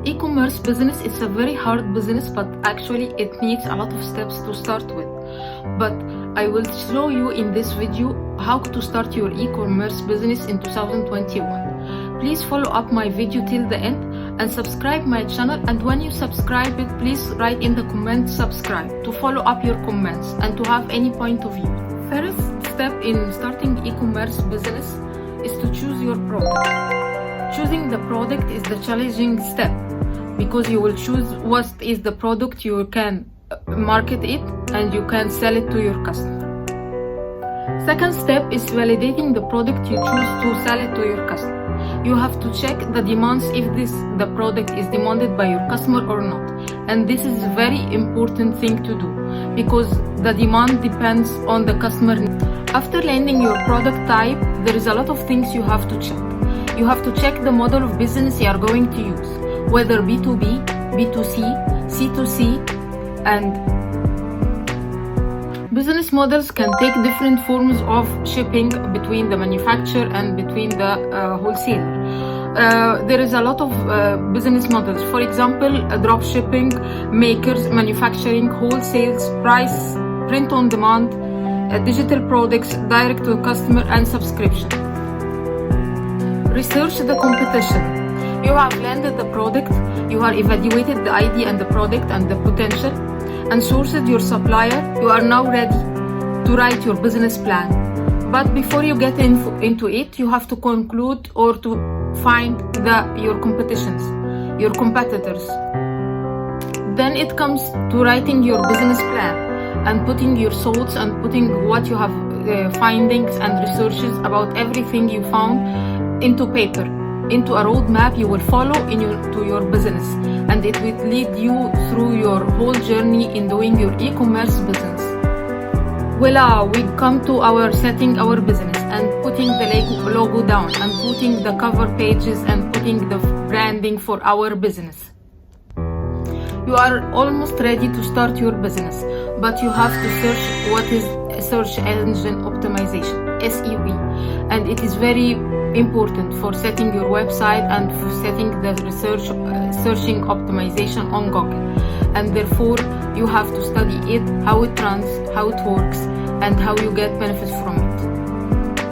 E-commerce business is a very hard business, but actually it needs a lot of steps to start with. But I will show you in this video how to start your e-commerce business in 2021. Please follow up my video till the end and subscribe my channel, and when you subscribe it, please write in the comment subscribe to follow up your comments and to have any point of view. First step in starting e-commerce business is to choose your product. Choosing the product is the challenging step because you will choose what is the product you can market it and you can sell it to your customer. Second step is validating the product you choose to sell it to your customer. You have to check the demands if the product is demanded by your customer or not. And this is a very important thing to do because the demand depends on the customer. After landing your product type, there is a lot of things you have to check. You have to check the model of business you are going to use, whether B2B, B2C, C2C, and business models can take different forms of shipping between the manufacturer and between the wholesaler. There is a lot of business models. For example, drop shipping, makers, manufacturing, wholesales, price, print on demand, digital products, direct to customer, and subscription. Research the competition. You have landed the product, you have evaluated the idea and the product and the potential, and sourced your supplier. You are now ready to write your business plan. But before you get into it, you have to conclude or to find your competitions, your competitors. Then it comes to writing your business plan and putting your thoughts and putting what you have findings and researches about everything you found into paper, into a roadmap you will follow to your business, and it will lead you through your whole journey in doing your e-commerce business. Voila, we come to our setting our business and putting the logo down and putting the cover pages and putting the branding for our business. You are almost ready to start your business, but you have to search what is search engine optimization, SEO, and it is very important for setting your website and for setting the searching optimization on Google, and therefore you have to study it, how it runs, how it works, and how you get benefits from it.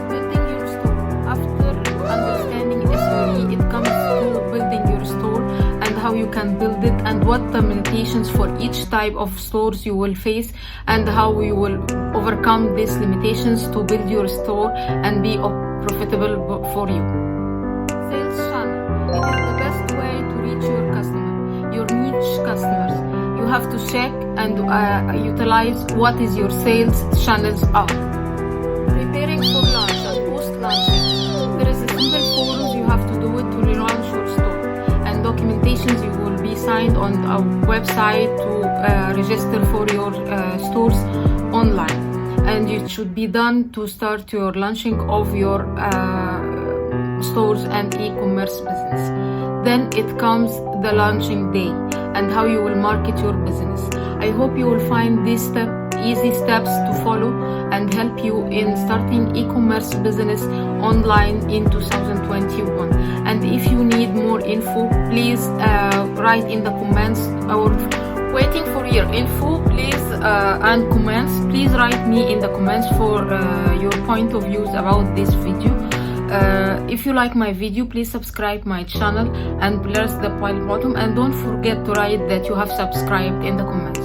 Building your store. After understanding SEO, it comes to building your store and how you can build it and what the limitations for each type of stores you will face and how you will overcome these limitations to build your store and be profitable for you. Sales channel. It is the best way to reach your customer, your niche customers. You have to check and utilize what is your sales channels are. Preparing for launch and post-launching. There is a simple forms you have to do it to relaunch your store, and documentations you will be signed on our website to register for your stores online. And it should be done to start your launching of your stores and e-commerce business. Then it comes the launching day and how you will market your business. I hope you will find these easy steps to follow and help you in starting e-commerce business online in 2021. And if you need more info, please write in the comments or waiting for your info, please, and comments. Please write me in the comments for your point of views about this video. If you like my video, please subscribe my channel and press the bell button, and don't forget to write that you have subscribed in the comments.